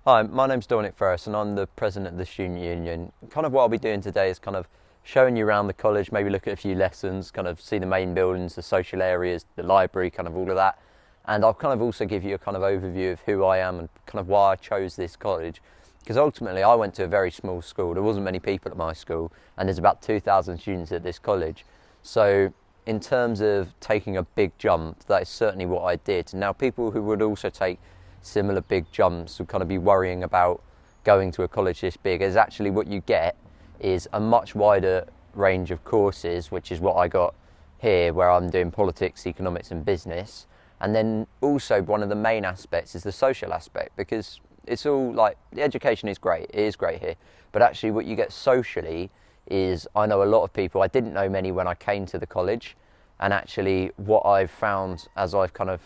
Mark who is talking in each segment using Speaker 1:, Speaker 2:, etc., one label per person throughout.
Speaker 1: Hi, my name's Ferris and I'm the president of the student union. Kind of what I'll be doing today is kind of showing you around the college, maybe look at a few lessons, kind of see the main buildings, the social areas, the library, kind of all of that. And I'll kind of also give you a kind of overview of who I am and kind of why I chose this college. Because ultimately I went to a very small school, there wasn't many people at my school, and there's about 2,000 students at this college. So in terms of taking a big jump, that is certainly what I did. Now people who would also take similar big jumps would kind of be worrying about going to a college this big, as actually what you get is a much wider range of courses, which is what I got here, where I'm doing politics, economics and business. And then also one of the main aspects is the social aspect, because it's all like, the education is great, it is great here, but actually what you get socially is, I know a lot of people, I didn't know many when I came to the college, and actually what I've found as I've kind of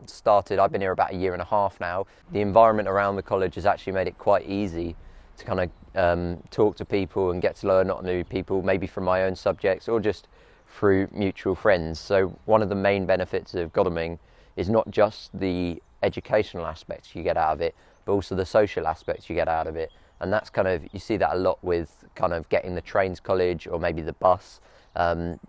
Speaker 1: started, I've been here about 1.5 years now, the environment around the college has actually made it quite easy to kind of talk to people and get to learn not new people, maybe from my own subjects or just through mutual friends. So one of the main benefits of Godalming is not just the educational aspects you get out of it, but also the social aspects you get out of it. And that's kind of, you see that a lot with kind of getting the train to college or maybe the bus.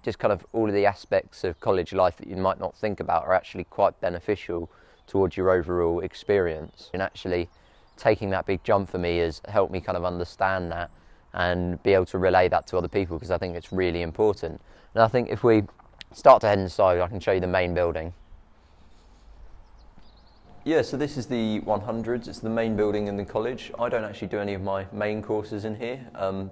Speaker 1: Just kind of all of the aspects of college life that you might not think about are actually quite beneficial towards your overall experience. And actually taking that big jump for me has helped me kind of understand that and be able to relay that to other people, because I think it's really important. And I think if we start to head inside, I can show you the main building. Yeah, so this is the 100s, it's the main building in the college. I don't actually do any of my main courses in here,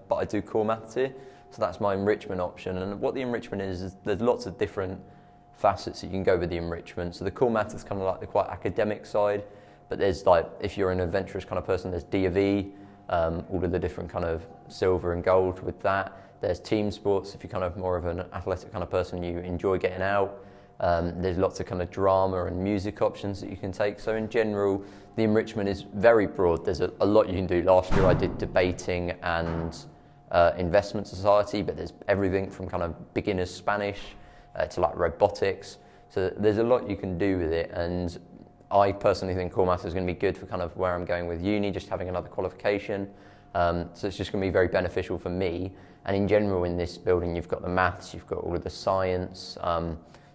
Speaker 1: but I do core maths here, so that's my enrichment option. And what the enrichment is there's lots of different facets that you can go with the enrichment. So the core maths is kind of like the quite academic side, but there's like, if you're an adventurous kind of person, there's D of E, all of the different kind of silver and gold with that. There's team sports, if you're kind of more of an athletic kind of person, you enjoy getting out. There's lots of kind of drama and music options that you can take. So in general, the enrichment is very broad. There's a lot you can do. Last year I did debating and investment society, but there's everything from kind of beginner's Spanish to like robotics. So there's a lot you can do with it. And I personally think core maths is going to be good for kind of where I'm going with uni, just having another qualification. So it's just going to be very beneficial for me. And in general in this building, you've got the maths, you've got all of the science.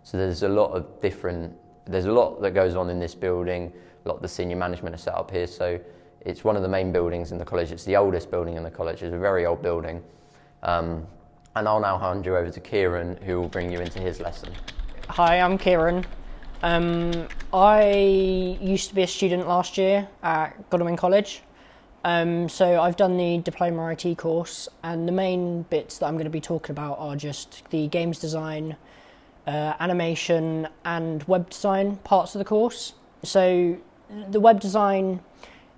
Speaker 1: So there's a lot that goes on in this building. A lot of the senior management are set up here. So it's one of the main buildings in the college. It's the oldest building in the college. It's a very old building. And I'll now hand you over to Kieran, who will bring you into his lesson.
Speaker 2: Hi, I'm Kieran. I used to be a student last year at Godalming College. So I've done the Diploma IT course, and the main bits that I'm going to be talking about are just the games design, animation and web design parts of the course. So the web design,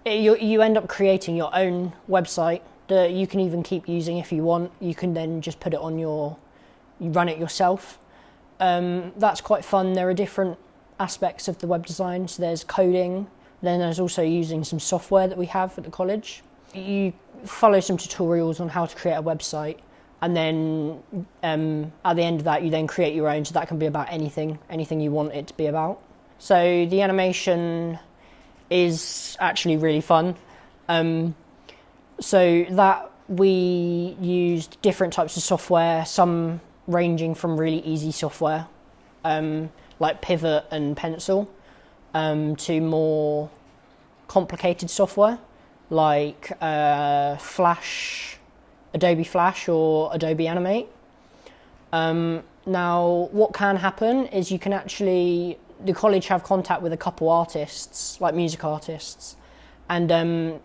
Speaker 2: you end up creating your own website that you can even keep using if you want. You can then just put it on you run it yourself. That's quite fun. There are different aspects of the web design. So there's coding, then there's also using some software that we have at the college. You follow some tutorials on how to create a website, and then at the end of that you then create your own, so that can be about anything you want it to be about. So the animation is actually really fun. So that we used different types of software, some ranging from really easy software like Pivot and Pencil to more complicated software like Flash, Adobe Flash or Adobe Animate. Now what can happen is you can actually, the college have contact with a couple artists, like music artists, and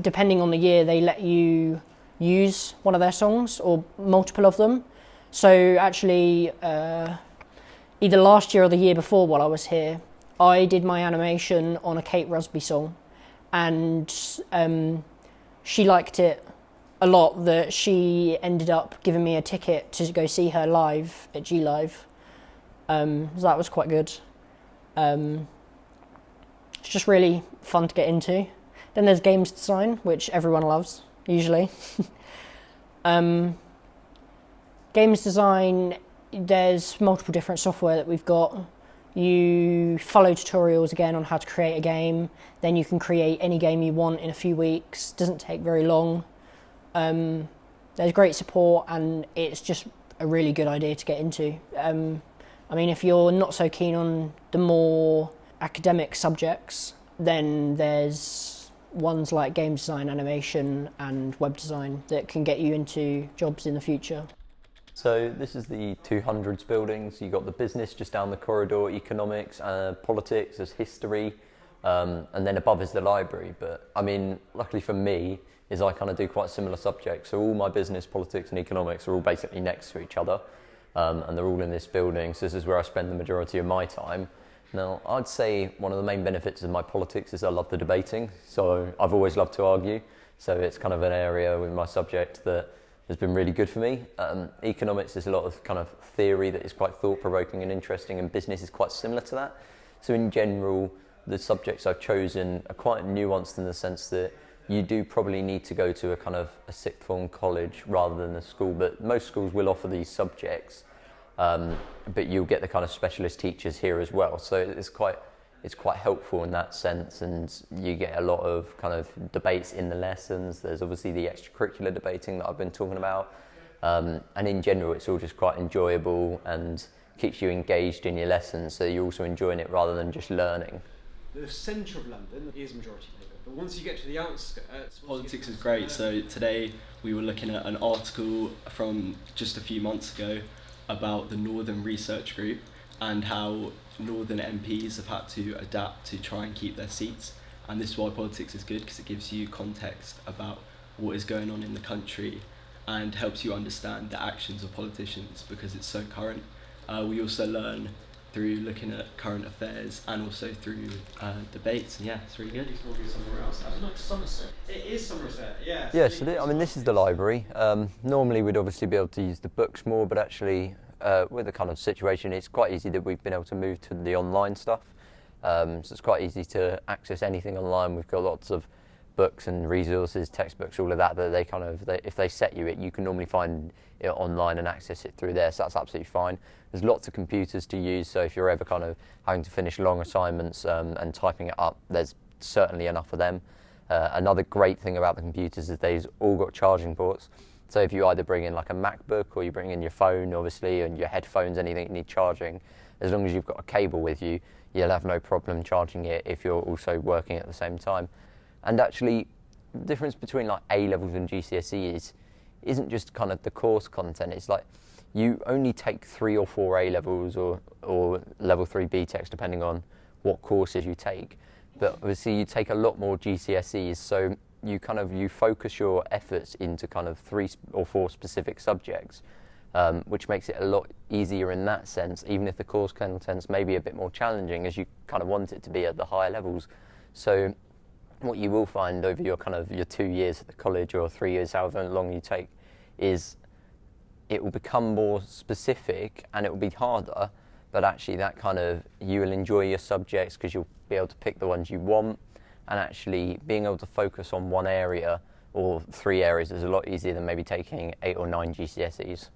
Speaker 2: depending on the year they let you use one of their songs or multiple of them. So actually either last year or the year before while I was here, I did my animation on a Kate Rusby song, and she liked it a lot that she ended up giving me a ticket to go see her live at G Live. So that was quite good. It's just really fun to get into. Then there's games design, which everyone loves, usually. Games design, there's multiple different software that we've got. You follow tutorials again on how to create a game. Then you can create any game you want in a few weeks. Doesn't take very long. There's great support, and it's just a really good idea to get into. I mean, if you're not so keen on the more academic subjects, then there's ones like game design, animation and web design that can get you into jobs in the future.
Speaker 1: So this is the 200s buildings. You've got the business just down the corridor, economics, politics, there's history, and then above is the library. But I mean, luckily for me, is I kind of do quite similar subjects. So all my business, politics and economics are all basically next to each other, and they're all in this building. So this is where I spend the majority of my time. Now, I'd say one of the main benefits of my politics is I love the debating. So I've always loved to argue. So it's kind of an area with my subject that has been really good for me. Economics is a lot of kind of theory that is quite thought-provoking and interesting, and business is quite similar to that. So in general, the subjects I've chosen are quite nuanced in the sense that you do probably need to go to a kind of a sixth form college rather than a school, but most schools will offer these subjects, but you'll get the kind of specialist teachers here as well. So it's quite helpful in that sense, and you get a lot of kind of debates in the lessons. There's obviously the extracurricular debating that I've been talking about, and in general it's all just quite enjoyable and keeps you engaged in your lessons, so you're also enjoying it rather than just learning.
Speaker 3: The centre of London is majority Labour, but once you get to the outskirts...
Speaker 4: Politics is great. So today we were looking at an article from just a few months ago about the Northern Research Group and how Northern MPs have had to adapt to try and keep their seats. And this is why politics is good, because it gives you context about what is going on in the country and helps you understand the actions of politicians because it's so current. We also learn through looking at current affairs and also through debates. And yeah, it's really good.
Speaker 3: It is Somerset, yes.
Speaker 1: Yeah, so I mean, this is the library. Normally we'd obviously be able to use the books more, but actually with the kind of situation, it's quite easy that we've been able to move to the online stuff. So it's quite easy to access anything online. We've got lots of books and resources, textbooks, all of that if they set you it, you can normally find it online and access it through there, so that's absolutely fine. There's lots of computers to use, so if you're ever kind of having to finish long assignments and typing it up, there's certainly enough of them. Another great thing about the computers is they've all got charging ports. So if you either bring in like a MacBook or you bring in your phone, obviously, and your headphones, anything you need charging, as long as you've got a cable with you, you'll have no problem charging it if you're also working at the same time. And actually, the difference between like A-levels and GCSE isn't just kind of the course content. It's like you only take 3 or 4 A-levels or level 3 BTECs, depending on what courses you take. But obviously you take a lot more GCSEs, so you focus your efforts into kind of 3 or 4 specific subjects, which makes it a lot easier in that sense, even if the course content's maybe a bit more challenging as you kind of want it to be at the higher levels. So what you will find over your 2 years at the college or 3 years, however long you take, is it will become more specific and it will be harder, but actually that kind of, you will enjoy your subjects because you'll be able to pick the ones you want, and actually being able to focus on one area or 3 areas is a lot easier than maybe taking 8 or 9 GCSEs.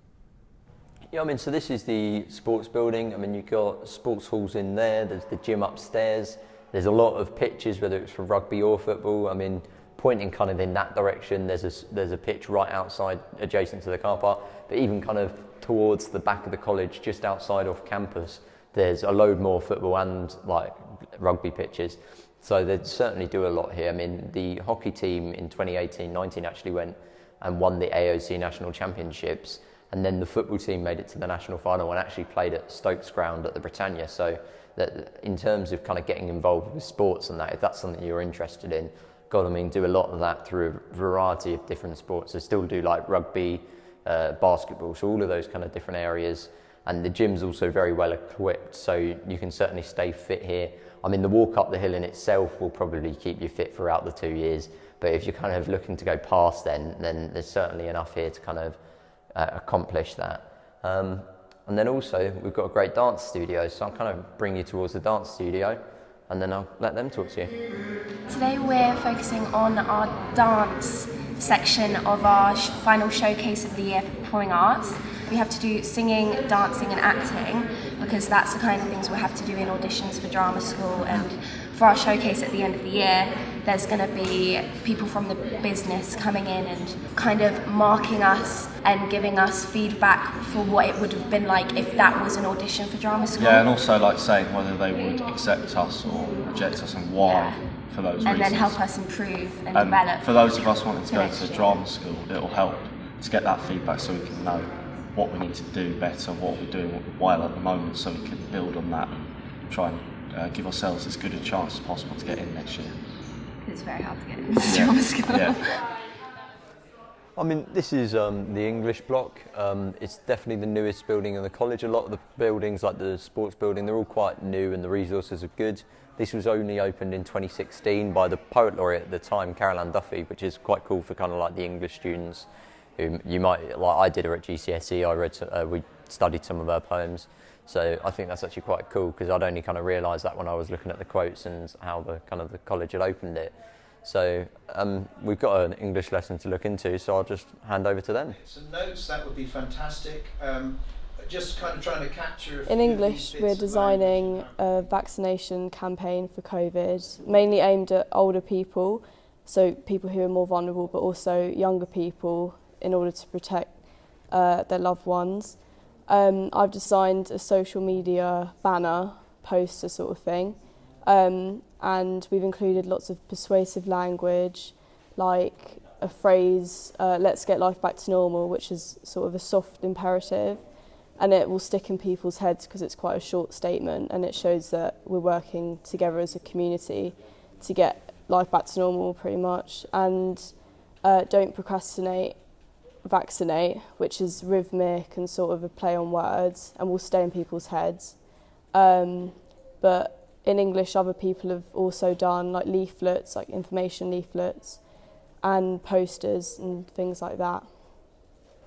Speaker 1: Yeah, I mean, so this is the sports building. I mean, you've got sports halls in there, there's the gym upstairs, there's a lot of pitches, whether it's for rugby or football. I mean, pointing kind of in that direction, there's a pitch right outside, adjacent to the car park, but even kind of towards the back of the college, just outside off campus, there's a load more football and like rugby pitches. So they certainly do a lot here. I mean, the hockey team in 2018-19 actually went and won the AOC National Championships, and then the football team made it to the national final and actually played at Stokes Ground at the Britannia. So that in terms of kind of getting involved with sports and that, if that's something you're interested in, Godalming do a lot of that through a variety of different sports. They still do like rugby, basketball, so all of those kind of different areas. And the gym's also very well equipped, so you can certainly stay fit here. I mean, the walk up the hill in itself will probably keep you fit throughout the 2 years, but if you're kind of looking to go past then there's certainly enough here to kind of accomplish that. And then also, we've got a great dance studio, so I'll kind of bring you towards the dance studio, and then I'll let them talk to you.
Speaker 5: Today we're focusing on our dance section of our final showcase of the year for performing arts. We have to do singing, dancing and acting, because that's the kind of things we'll have to do in auditions for drama school. And for our showcase at the end of the year, there's going to be people from the business coming in and kind of marking us and giving us feedback for what it would have been like if that was an audition for drama school.
Speaker 6: Yeah, and also like saying whether they would accept us or reject us and why for those reasons.
Speaker 5: And then help us improve and develop.
Speaker 6: For those of us wanting to go to drama school, it'll help to get that feedback so we can know what we need to do better, what we're doing well at the moment, so we can build on that and try and give ourselves as good a chance as possible to get in next year.
Speaker 5: It's very hard to get into drama school.
Speaker 6: Yeah.
Speaker 1: I mean, this is the English block. It's definitely the newest building in the college. A lot of the buildings, like the sports building, they're all quite new and the resources are good. This was only opened in 2016 by the poet laureate at the time, Caroline Duffy, which is quite cool for kind of like the English students who you might, like I did her at GCSE, we studied some of her poems. So I think that's actually quite cool because I'd only kind of realised that when I was looking at the quotes and how the college had opened it. So we've got an English lesson to look into, so I'll just hand over to them.
Speaker 7: Some notes, that would be fantastic. Just kind of trying to capture.
Speaker 8: In English, we're designing a vaccination campaign for COVID, mainly aimed at older people, so people who are more vulnerable, but also younger people, in order to protect their loved ones. I've designed a social media banner, poster sort of thing, and we've included lots of persuasive language, like a phrase, let's get life back to normal, which is sort of a soft imperative, and it will stick in people's heads because it's quite a short statement, and it shows that we're working together as a community to get life back to normal pretty much. And don't procrastinate, vaccinate, which is rhythmic and sort of a play on words and will stay in people's heads. But in English, other people have also done like leaflets, like information leaflets and posters and things like that.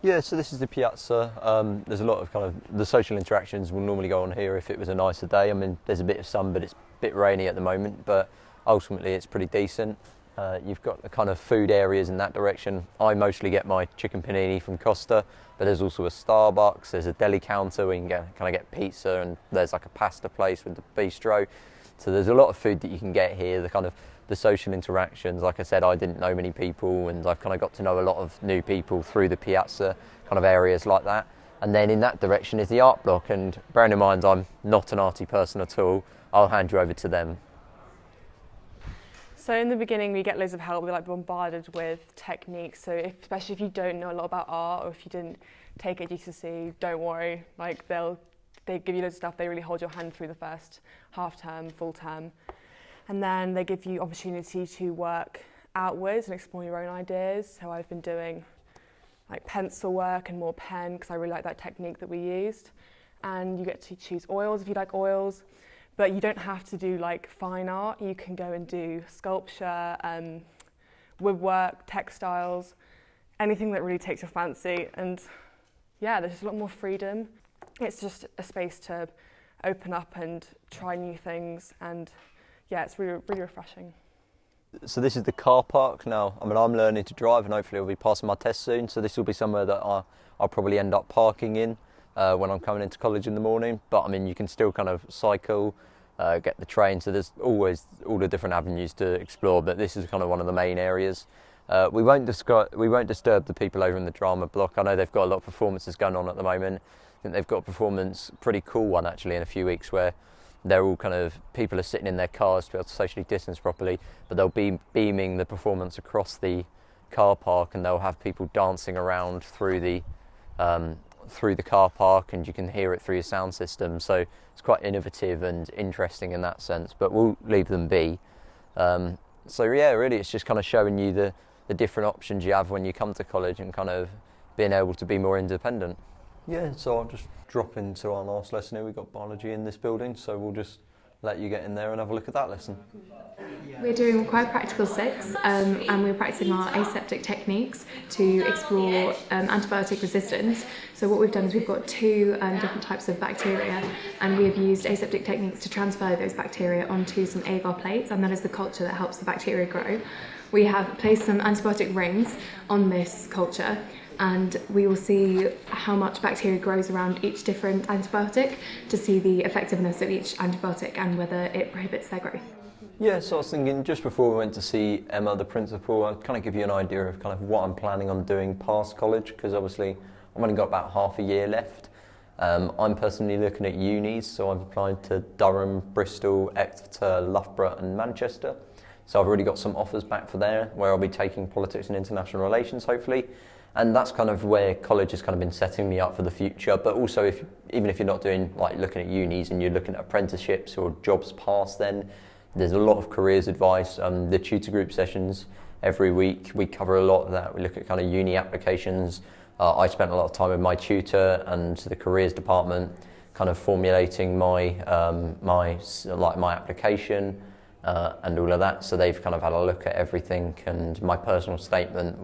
Speaker 1: Yeah, so this is the Piazza. There's a lot of kind of, the social interactions will normally go on here if it was a nicer day. I mean, there's a bit of sun, but it's a bit rainy at the moment, but ultimately it's pretty decent. You've got the kind of food areas in that direction. I mostly get my chicken panini from Costa, but there's also a Starbucks, there's a deli counter where you can get pizza, and there's like a pasta place with the bistro. So there's a lot of food that you can get here. The social interactions, like I said, I didn't know many people, and I've kind of got to know a lot of new people through the Piazza kind of areas like that. And then in that direction is the art block, and bearing in mind I'm not an arty person at all, I'll hand you over to them.
Speaker 9: So in the beginning, we get loads of help. We're like bombarded with techniques. So especially if you don't know a lot about art, or if you didn't take it at GCSE, don't worry. Like they give you loads of stuff. They really hold your hand through the first half term, full term, and then they give you opportunity to work outwards and explore your own ideas. So I've been doing like pencil work and more pen because I really like that technique that we used. And you get to choose oils if you like oils. But you don't have to do like fine art. You can go and do sculpture, woodwork, textiles, anything that really takes your fancy. And yeah, there's just a lot more freedom. It's just a space to open up and try new things. And yeah, it's really, really refreshing.
Speaker 1: So this is the car park now. I mean, I'm learning to drive and hopefully I'll be passing my test soon. So this will be somewhere that I'll probably end up parking in when I'm coming into college in the morning. But I mean, you can still kind of cycle, get the train. So there's always all the different avenues to explore. But this is kind of one of the main areas. We won't disturb the people over in the drama block. I know they've got a lot of performances going on at the moment. I think they've got a performance, pretty cool one actually, in a few weeks where they're all kind of, people are sitting in their cars to be able to socially distance properly, but they'll be beaming the performance across the car park, and they'll have people dancing around through the car park, and you can hear it through your sound system. So it's quite innovative and interesting in that sense, but we'll leave them be. So yeah, really it's just kind of showing you the different options you have when you come to college and kind of being able to be more independent. Yeah, so I'll just drop into our last lesson here. We've got biology in this building, so we'll just let you get in there and have a look at that lesson.
Speaker 10: We're doing quite practical 6 and we're practicing our aseptic techniques to explore antibiotic resistance. So what we've done is we've got 2 different types of bacteria, and we have used aseptic techniques to transfer those bacteria onto some agar plates, and that is the culture that helps the bacteria grow. we have placed some antibiotic rings on this culture, and we will see how much bacteria grows around each different antibiotic to see the effectiveness of each antibiotic and whether it prohibits their growth.
Speaker 1: Yeah, so I was thinking just before we went to see Emma, the principal, I'd kind of give you an idea of kind of what I'm planning on doing past college, because obviously I've only got about half a year left. I'm personally looking at unis, so I've applied to Durham, Bristol, Exeter, Loughborough and Manchester. So I've already got some offers back for there, where I'll be taking politics and international relations, hopefully. And that's kind of where college has kind of been setting me up for the future. But also, even if you're not doing, like, looking at unis and you're looking at apprenticeships or jobs past then, there's a lot of careers advice. The tutor group sessions every week, we cover a lot of that. We look at kind of uni applications. I spent a lot of time with my tutor and the careers department, kind of formulating my application and all of that. So they've kind of had a look at everything, and my personal statement,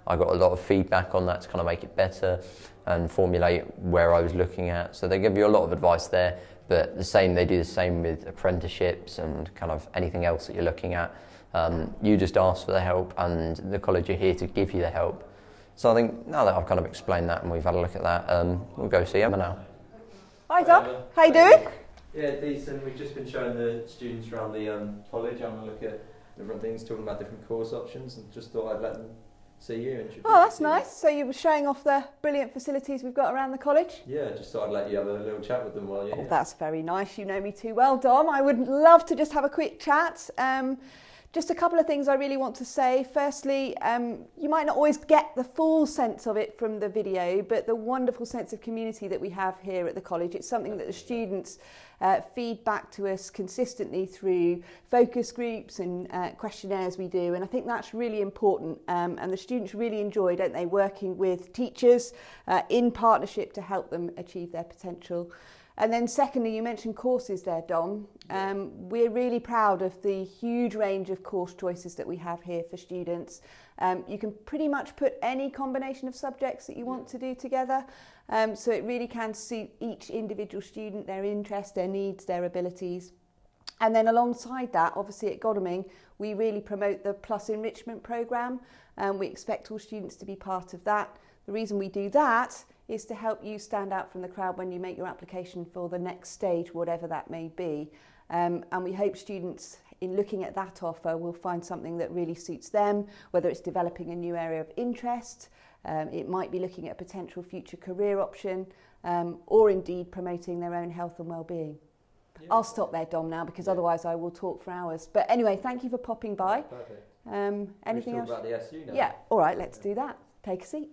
Speaker 1: I got a lot of feedback on that to kind of make it better and formulate where I was looking at. So they give you a lot of advice there, but they do the same with apprenticeships and kind of anything else that you're looking at. You just ask for the help, and the college are here to give you the help. So I think now that I've kind of explained that and we've had a look at that, we'll go see Emma now.
Speaker 11: Hi Dom, how you doing?
Speaker 1: Yeah, decent. We've just been showing the students around the college, having a look at different things, talking about different course options, and just thought I'd let them see you.
Speaker 11: Oh, that's nice. So you were showing off the brilliant facilities we've got around the college?
Speaker 1: Yeah, just thought I'd let you have a little chat with them while you're here.
Speaker 11: That's very nice. You know me too well, Dom. I would love to just have a quick chat. Just a couple of things I really want to say. Firstly, you might not always get the full sense of it from the video, but the wonderful sense of community that we have here at the college. It's something that the students feed back to us consistently through focus groups and questionnaires we do, and I think that's really important, and the students really enjoy, don't they, working with teachers in partnership to help them achieve their potential. And then secondly, you mentioned courses there, Dom. We're really proud of the huge range of course choices that we have here for students. You can pretty much put any combination of subjects that you want to do together. So it really can suit each individual student, their interests, their needs, their abilities. And then alongside that, obviously at Godalming, we really promote the Plus Enrichment programme. We expect all students to be part of that. The reason we do that is to help you stand out from the crowd when you make your application for the next stage, whatever that may be. And we hope students, in looking at that offer, will find something that really suits them, whether it's developing a new area of interest, it might be looking at a potential future career option, or indeed promoting their own health and well-being. Yeah. I'll stop there, Dom, now, because otherwise I will talk for hours. But anyway, thank you for popping by.
Speaker 1: Perfect.
Speaker 11: Anything else?
Speaker 1: About the SU now.
Speaker 11: Yeah, all right, let's do that. Take a seat.